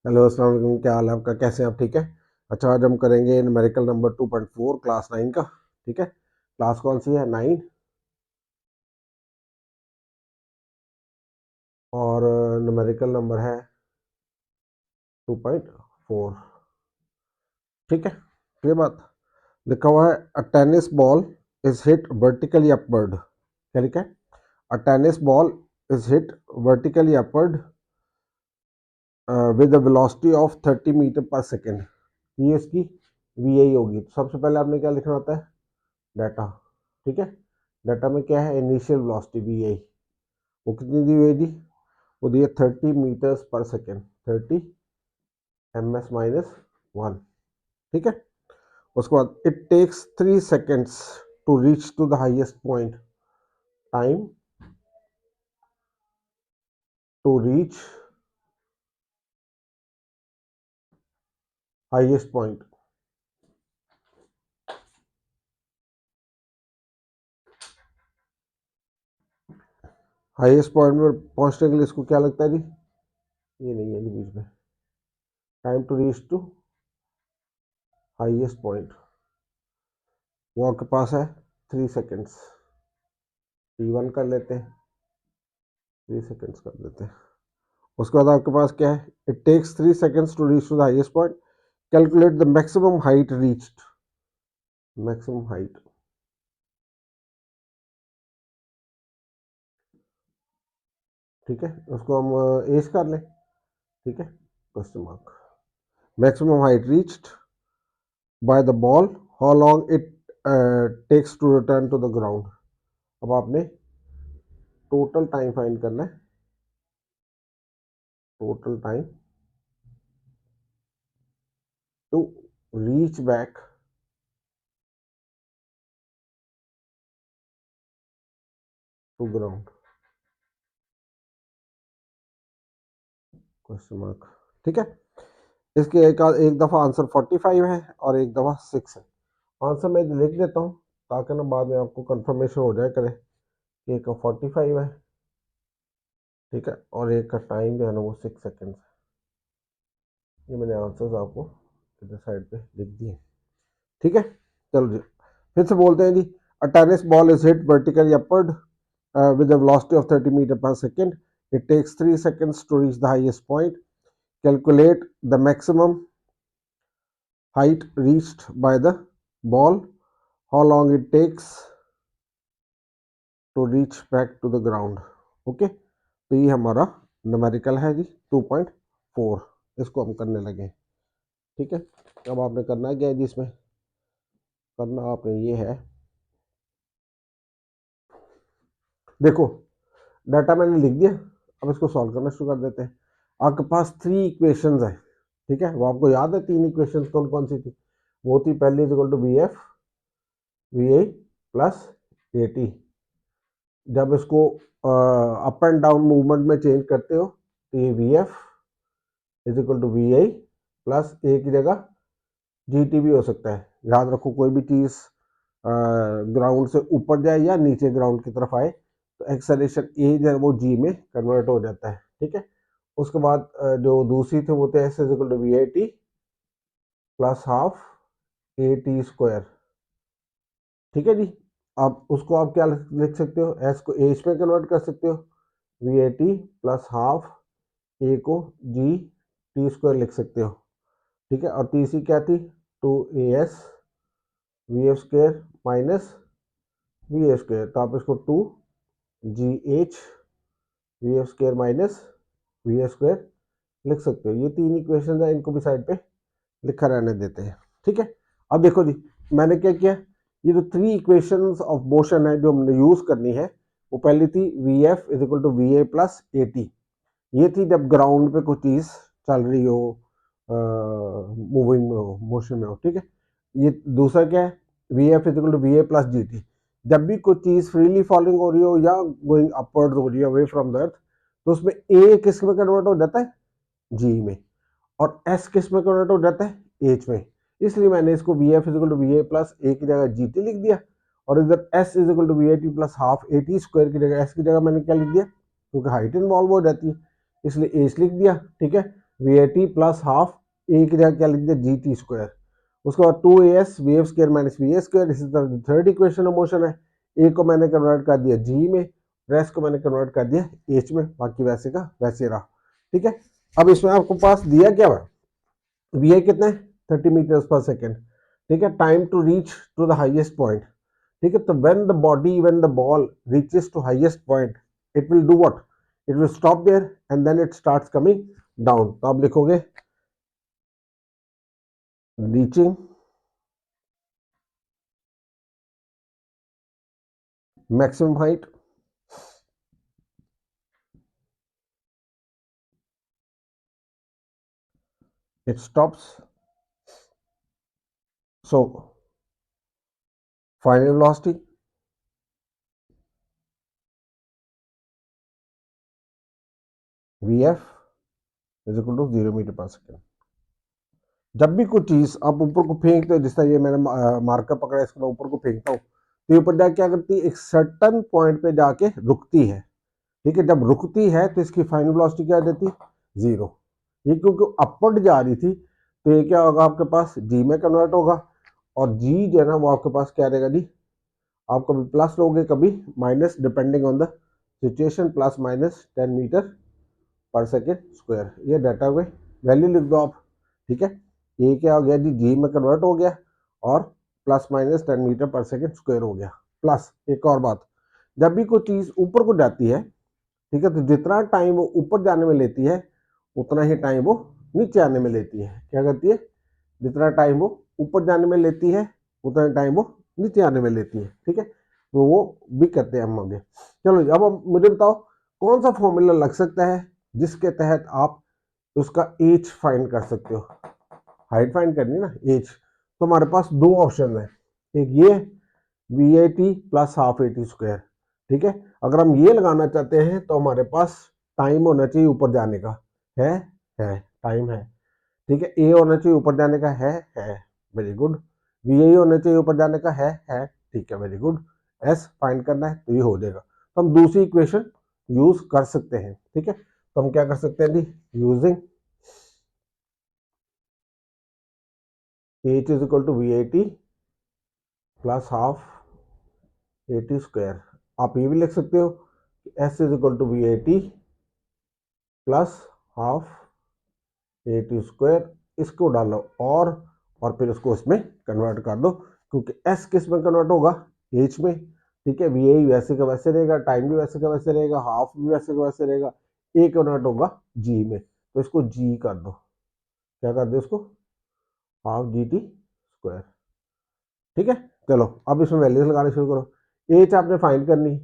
Hello अस्सलाम वालेकुम, क्या हाल है आपका? कैसे हैं आप? ठीक है। अच्छा, आज हम करेंगे न्यूमेरिकल नंबर 2.4 क्लास 9 का। ठीक है। क्लास कौन सी है? 9। और न्यूमेरिकल नंबर है 2.4। ठीक है। ये बात लिखा हुआ है, a tennis ball is hit vertically upward. क्या लिखा है? A tennis ball is hit vertically upward with a velocity of 30 metre per second. ये इसकी वी आई होगी। तो सबसे पहले आपने क्या लिखना होता है? डाटा। ठीक है। डाटा में क्या है? इनिशियल वेलोसिटी वी आई। वो कितनी दी हुई है जी? वो दी है 30 मीटर्स पर सेकेंड, 30 ms माइनस 1। ठीक है। उसके बाद it takes 3 seconds to reach to the highest point. Time to reach highest point. Highest point में पहुंचने के लिए इसको क्या लगता है जी? ये नहीं है जी बीच में। Time to reach to highest point वो आपके पास है 3 seconds। t1 कर लेते हैं, 3 seconds कर देते हैं। उसके बाद आपके पास क्या है? It takes 3 seconds to reach to the highest point. Calculate the maximum height reached. Maximum height. ठीक है। उसको हम एज कर लें। ठीक है। Question mark. Maximum height reached by the ball, how long it takes to return to the ground. अब आपने टोटल टाइम फाइंड करना है। Total time to reach back to ground. Question mark. ठीक है। इसके एक दफा आंसर 45 है और एक दफा 6 है। आंसर मैं लिख देता हूँ ताकि ना बाद में आपको कंफर्मेशन हो जाए करे कि एक का 45 है। ठीक है। और एक का टाइम जो है ना वो 6 सेकेंड है। ये मैंने आंसर्स आपको इधर साइड पे लिख दिए। ठीक है। चलो जी, फिर से बोलते हैं जी। A tennis ball is hit vertically upward with a velocity of 30 meter per second. It takes 3 seconds to reach the highest point. Calculate the maximum height reached by the ball. How long it takes to reach back to the ground. Okay. तो ये हमारा numerical है जी 2.4। इसको हम करने लगे। ठीक है। अब आपने करना क्या है जी? इसमें करना आपने ये है, देखो डाटा मैंने लिख दिया। अब इसको सॉल्व करना शुरू कर देते हैं। आपके पास 3 इक्वेशंस है। ठीक है। वो आपको याद है 3 इक्वेशंस कौन कौन सी थी? वो थी पहली is equal to v f v i plus A t. जब इसको अप एंड डाउन मूवमेंट में चेंज करते हो तो ये v F is equal to v i plus a की जगह जी टी भी हो सकता है। याद रखो कोई भी चीज़ ग्राउंड से ऊपर जाए या नीचे ग्राउंड की तरफ आए तो एक्सेलरेशन ए जो है वो जी में कन्वर्ट हो जाता है। ठीक है। उसके बाद जो दूसरी थे वो थे s is equal to v I T plus half A T square. ठीक है जी। अब उसको आप क्या लिख सकते हो? एस को एच में कन्वर्ट कर सकते हो, v a t plus half a को जी टी स्क्वायर लिख सकते हो। ठीक है। और तीसरी क्या थी? Two a s v f square minus v f square. तो आप इसको two g h v f square minus v f square लिख सकते हो। ये 3 इक्वेशन है, इनको भी साइड पे लिखा रहने देते हैं। ठीक है। अब देखो जी, मैंने क्या किया? ये जो 3 इक्वेशंस ऑफ मोशन है जो हमने यूज करनी है, वो पहली थी v F is equal to V A plus A t. ये थी जब ग्राउंड पे कोई चीज चल रही हो, मूविंग में हो, मोशन में हो। ठीक है। ये दूसरा क्या है? V F is equal to V A plus g t. जब भी कोई चीज फ्रीली फॉलिंग हो रही हो या गोइंग अपवर्ड हो रही है अवे फ्रॉम द अर्थ, तो उसमें ए किस में कन्वर्ट हो जाता है? जी में। और एस किस में कन्वर्ट हो जाता है? एच में। इसलिए मैंने इसको v f is equal to V A plus a की जगह जी टी लिख दिया। और इधर s is equal to we a t plus half A T square की जगह एस की जगह मैंने क्या लिख दिया? क्योंकि हाइट इन्वॉल्व हो जाती है इसलिए एच लिख दिया। ठीक है। V a t plus half a की जगह क्या लिख दिया जी टी स्क्वायर, उसके बाद 2as we f square minus V A square. इसी तरह थर्ड इक्वेशन ऑफ मोशन है, ए को मैंने कन्वर्ट कर दिया जी में, रेस्ट को मैंने कन्वर्ट कर दिया एच में, बाकी वैसे का वैसे रहा। ठीक है, अब इसमें आपको पास दिया क्या है, वी आई कितना है 30 मीटर्स पर सेकेंड। ठीक है, time to reach to the highest point. ठीक है, तो when the ball reaches to highest point it will do what, it will stop there and then it starts coming down. तो आप लिखोगे reaching maximum height it stops, so final velocity vf is equal to 0 metre per second. जब भी कुछ चीज आप ऊपर को फेंकते हो, जिस तरह ये मैंने मार्कर पकड़ा, इसको मैं ऊपर को फेंकता हूँ, तो ये ऊपर जाके क्या करती है, एक सर्टन पॉइंट पे जाके रुकती है। ठीक है, जब रुकती है तो इसकी फाइनल वेलोसिटी क्या देती, जीरो। ये क्योंकि अपवर्ड जा रही थी, तो ये क्या होगा आपके पास जी में कन्वर्ट होगा, और जी जो है ना वो आपके पास क्या रहेगा जी, आप कभी प्लस लोगे कभी minus, depending on the situation, plus minus 10 metre per second square. ये डाटा में वैल्यू लिख दो आप। ठीक है, ये क्या हो गया जी, जी में कन्वर्ट हो गया और plus minus 10 metre per second square हो गया। प्लस एक और बात, जब भी कोई चीज ऊपर को जाती है, ठीक है, तो जितना टाइम वो ऊपर जाने में लेती है उतना ही टाइम वो नीचे आने में लेती है। क्या करती है, जितना टाइम वो ऊपर जाने में लेती है उतना टाइम वो नीचे आने में लेती है। ठीक है, तो वो भी करते हैं हम आगे। चलो अब मुझे बताओ कौन सा फॉर्मूला लग सकता है जिसके तहत आप उसका एज फाइंड कर सकते हो। हाइट फाइंड करनी ना, एज, तो हमारे पास दो ऑप्शन है, एक ये V I T plus half A T square. ठीक है, अगर हम ये लगाना चाहते हैं तो हमारे पास टाइम होना चाहिए ऊपर जाने का, है है टाइम है। ठीक है, ए होना चाहिए ऊपर जाने का, है वेरी गुड। वी आई होना चाहिए ऊपर जाने का, है ठीक है वेरी गुड। एस फाइंड करना है तो ये हो जाएगा, तो हम दूसरी इक्वेशन यूज कर सकते हैं। ठीक है, तो हम क्या कर सकते हैं जी, using h is equal to v I T plus half A T square. आप ये भी लिख सकते हो s is equal to v I T plus half A T square, इसको डालो और फिर उसको इसमें कन्वर्ट कर दो, क्योंकि एस किस में कन्वर्ट होगा, एच में। ठीक है, वी आई वैसे का वैसे रहेगा, टाइम भी वैसे का वैसे रहेगा, हाफ भी वैसे का वैसे रहेगा, ए कन्वर्ट होगा जी में, तो इसको जी कर दो। क्या कर दो इसको, हाफ जी टी स्क्वायर। ठीक है, चलो अब इसमें वैल्यूज लगाने शुरू करो। एच आपने फाइंड करनी,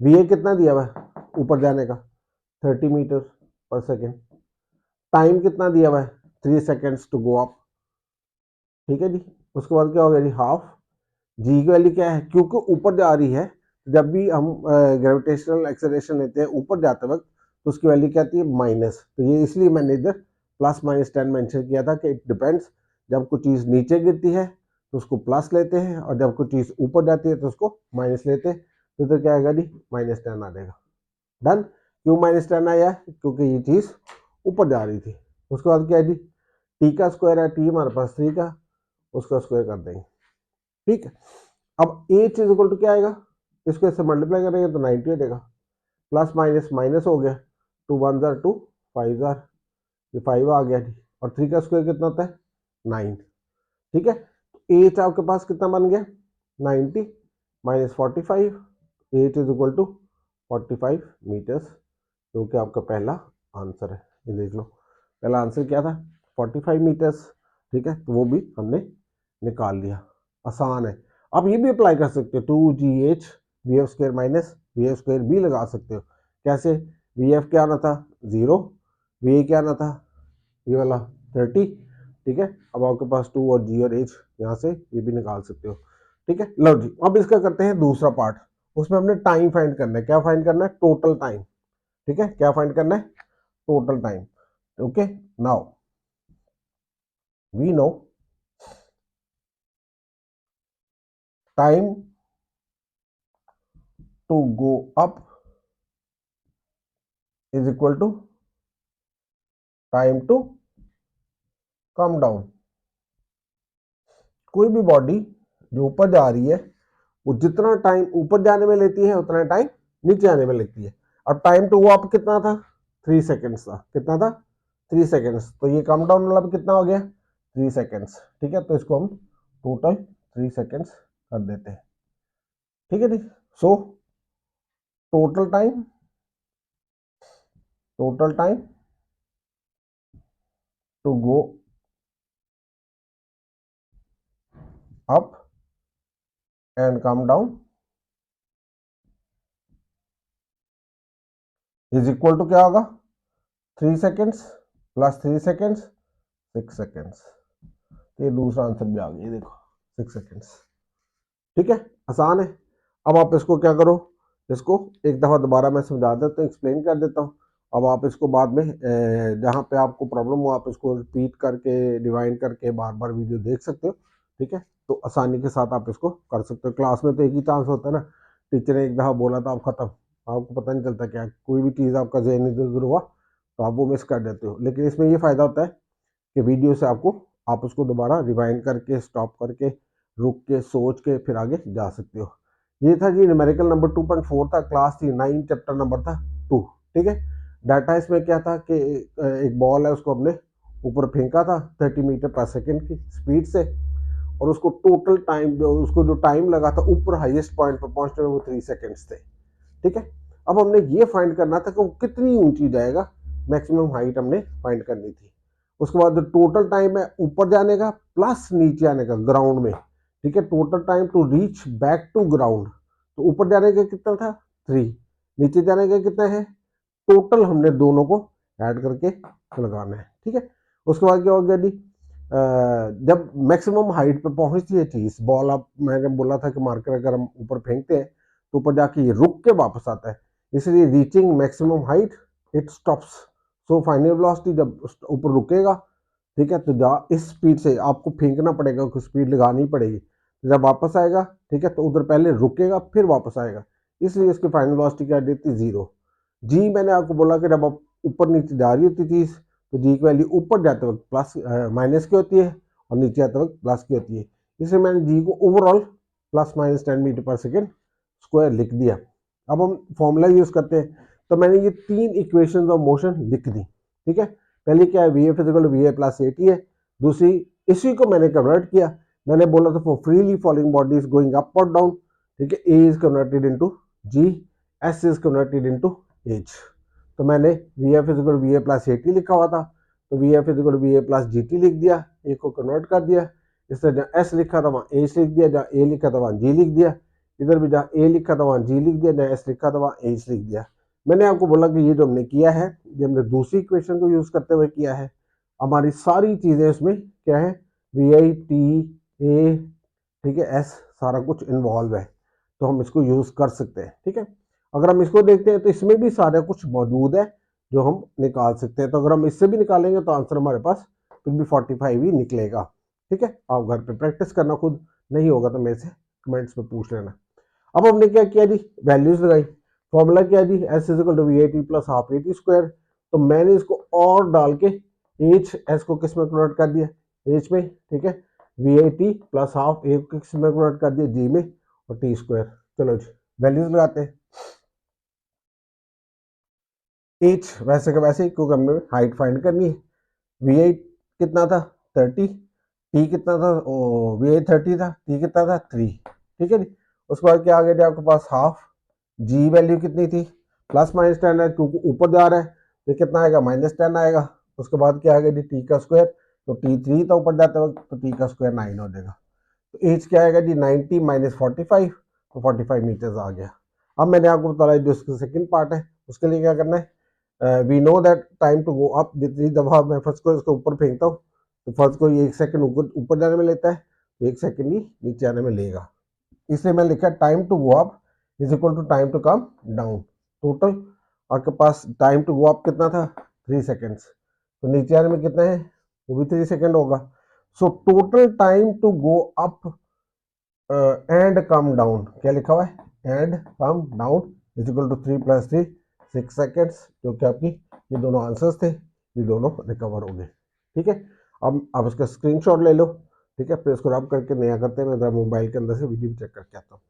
वी ए कितना दिया हुआ है ऊपर जाने का 30 मीटर पर सेकेंड, टाइम कितना दिया हुआ है 3 सेकेंड्स टू गो अप। ठीक है जी, उसके बाद क्या हो गया जी, हाफ जी की वैल्यू क्या है, क्योंकि ऊपर जा रही है, जब भी हम ग्रेविटेशनल एक्सेलरेशन लेते हैं ऊपर जाते वक्त, तो उसकी वैल्यू क्या आती है माइनस। तो ये इसलिए मैंने इधर प्लस माइनस 10 मेंशन किया था कि इट डिपेंड्स, जब कोई चीज़ नीचे गिरती है तो उसको प्लस लेते हैं, और जब कोई चीज़ ऊपर जाती है तो उसको माइनस लेते हैं। तो इधर क्या आएगा जी, -10 आ जाएगा। डन, क्यों -10 आया, क्योंकि ये चीज़ ऊपर जा रही थी। उसके बाद क्या है जी, टी का स्क्वायर है, टी हमारे पास 3 का, उसका स्क्वायर कर देंगे। ठीक है, अब एच इज इक्वल टू क्या आएगा, इसको इससे मल्टीप्लाई करेंगे तो 90 हो जाएगा, प्लस माइनस माइनस हो गया, 2 1 जार 2 5 जार, ये 5 आ गया जी, और 3 का स्क्वायर कितना होता है 9। ठीक है, एच आपके पास कितना बन गया 90 minus 45, H is equal to 45 metres, जो कि आपका पहला आंसर है। ये देख लो, पहला आंसर क्या था 45 मीटर्स। ठीक है, तो वो भी हमने निकाल लिया, आसान है। आप ये भी अप्लाई कर सकते हो, 2GH we f square minus v f square भी लगा सकते हो। कैसे, वी एफ क्या आना था 0, वी ए क्या आना था ये वाला 30। ठीक है, अब आपके पास 2 और जी और एच यहाँ से ये भी निकाल सकते हो। ठीक है, लो जी, अब इसका करते हैं दूसरा पार्ट। उसमें हमने टाइम फाइंड करना है, क्या फाइंड करना है, टोटल टाइम। ठीक है, क्या फाइंड करना है, total time. Okay, now we know time to go up is equal to time to come down. कोई भी बॉडी जो ऊपर जा रही है वो जितना टाइम ऊपर जाने में लेती है उतना टाइम नीचे आने में लेती है। अब टाइम टू वो अप कितना था, 3 सेकेंड्स था। कितना था, 3 सेकेंड्स। तो ये कम डाउन वाला कितना हो गया, 3 सेकेंड्स। ठीक है, तो इसको हम टोटल 3 सेकेंड्स कर देते हैं। ठीक है जी। So total time to go up and come down is equal to क्या होगा, 3 सेकेंड्स प्लस 3 सेकेंड्स, 6 सेकेंड्स। ये दूसरा आंसर भी आ गया, देखो 6 सेकेंड्स। ठीक है, आसान है। अब आप इसको क्या करो, इसको एक दफ़ा दोबारा मैं समझा देता हूँ, एक्सप्लेन कर देता हूँ। अब आप इसको बाद में जहाँ पे आपको प्रॉब्लम हो आप इसको रिपीट करके डिवाइड करके बार बार वीडियो देख सकते हो। ठीक है, तो आसानी के साथ आप इसको कर सकते हो। क्लास में तो एक ही चांस होता है ना, टीचर ने एक दफ़ा बोला था आप ख़त्म, आपको पता नहीं चलता क्या कोई भी चीज़ आपका जहन इधर उधर हुआ तो आप वो मिस कर देते हो। लेकिन इसमें ये फ़ायदा होता है कि वीडियो से आप उसको दोबारा रिवाइंड करके स्टॉप करके रुक के सोच के फिर आगे जा सकते हो। ये था जी न्यूमेरिकल नंबर 2.4 था, क्लास थी 9, चैप्टर नंबर था 2। ठीक है, डाटा इसमें क्या था कि एक बॉल है उसको हमने ऊपर फेंका था 30 मीटर पर सेकेंड की स्पीड से, और उसको टोटल टाइम जो टाइम लगा था ऊपर हाईएस्ट पॉइंट पर पहुंचने में वो 3 सेकेंड्स थे। ठीक है, अब हमने ये फाइंड करना था कि वो कितनी ऊंची जाएगा, मैक्सिमम हाइट हमने फाइंड करनी थी। उसके बाद जो टोटल टाइम है ऊपर जाने का प्लस नीचे आने का ग्राउंड में। ठीक है, total time to reach back to ground, तो ऊपर जाने का कितना था 3, नीचे जाने का कितना है, टोटल हमने दोनों को ऐड करके लगाना है। ठीक है, उसके बाद क्या हो गया जी, जब मैक्सिमम हाइट पे पहुंचती है चीज बॉल, आप मैंने बोला था कि मार्कर अगर हम ऊपर फेंकते हैं तो ऊपर जाके ये रुक के वापस आता है, इसलिए reaching maximum height it stops. So final velocity जब ऊपर रुकेगा, ठीक है, तो इस स्पीड से आपको फेंकना पड़ेगा, कुछ स्पीड लगानी पड़ेगी। जब वापस आएगा, ठीक है, तो उधर पहले रुकेगा फिर वापस आएगा, इसलिए इसकी फाइनल वेलोसिटी क्या देती है, 0। जी मैंने आपको बोला कि जब आप ऊपर नीचे जा रही होती चीज तो जी की वैल्यू ऊपर जाते वक्त प्लस माइनस की होती है और नीचे आते वक्त प्लस की होती है, इसलिए मैंने जी को overall plus minus 10 metre per second square लिख दिया। अब हम फॉर्मूला यूज करते हैं, तो मैंने ये 3 इक्वेशन ऑफ मोशन लिख दी। ठीक है, पहली क्या है, V F is equal to V A plus A T है। दूसरी इसी को मैंने कन्वर्ट किया, मैंने बोला था for freely falling bodies going up और डाउन। ठीक है, a is converted into g, s is converted into h. तो मैंने v F is equal v A plus A t लिखा हुआ था, तो v F is equal v A plus g t लिख दिया, ए को कन्वर्ट कर दिया। इस तरह जहाँ एस लिखा था वहाँ एच लिख दिया, जहाँ ए लिखा था वहाँ जी लिख दिया, इधर भी जहाँ ए लिखा था वहाँ जी लिख दिया, जहाँ एस लिखा था वहाँ एच लिख दिया। मैंने आपको बोला कि ये जो हमने किया है ये हमने दूसरी इक्वेशन को यूज करते हुए किया है। हमारी सारी चीजें उसमें क्या है, वी आई टी ए, ठीक है, एस, सारा कुछ इन्वॉल्व है, तो हम इसको यूज कर सकते हैं। ठीक है, अगर हम इसको देखते हैं तो इसमें भी सारा कुछ मौजूद है जो हम निकाल सकते हैं। तो अगर हम इससे भी निकालेंगे तो आंसर हमारे पास फिर भी 45 ही निकलेगा। ठीक है, आप घर पे प्रैक्टिस करना, खुद नहीं होगा तो मेरे से कमेंट्स में पूछ लेना। अब हमने क्या किया जी, वैल्यूज लगाई। फॉर्मूला क्या जी, s is equal to we a t plus half A T square. तो मैंने इसको और डाल के एच एस को किस में कन्वर्ट कर दिया, एच में। ठीक है, v a t plus half a को किस में कन्वर्ट कर दिया, जी में, और टी स्क्वायर। चलो जी वैल्यूज लगाते हैं। एच वैसे का वैसे ही, क्योंकि हमने हाइट फाइंड करनी है। वी आई कितना था 30, टी कितना था, वी आई 30 था, टी कितना था 3। ठीक है जी, उसके बाद क्या आ गया जी आपके पास हाफ, जी वैल्यू कितनी थी, प्लस माइनस 10 है क्योंकि ऊपर जा रहा है, तो कितना आएगा, -10 आएगा। उसके बाद क्या आ गया जी टी का स्क्वायर, तो टी 3 था ऊपर जाते वक्त, तो टी का स्क्वायर 9 हो जाएगा। तो एच क्या आएगा जी 90 माइनस 45, तो 45 मीटर्स आ गया। अब मैंने आपको बताया जो इसका सेकंड पार्ट है उसके लिए क्या करना है, we know that time to go up, जितनी दफा मैं फर्स्ट को इसको ऊपर फेंकता हूँ तो फर्स्ट को ये 1 सेकंड ऊपर जाने में लेता है, तो 1 सेकंड ही नीचे आने में लेगा, इसलिए मैंने लिखा time to go up is equal to time to come down. Total आपके पास टाइम टू गो अप कितना था, 3 सेकेंड्स, तो नीचे आने में कितना है, वो भी 3 सेकेंड होगा। So total time to go up and come down, क्या लिखा हुआ है, and come down is equal to 3 + 3 6 seconds, जो कि आपकी ये दोनों आंसर्स थे। ये दोनों रिकवर हो गए। ठीक है, अब इसका स्क्रीनशॉट ले लो। ठीक है, फिर इसको रब करके नया करते हैं। मैं जरा मोबाइल के अंदर से वीडियो चेक करके आता हूँ।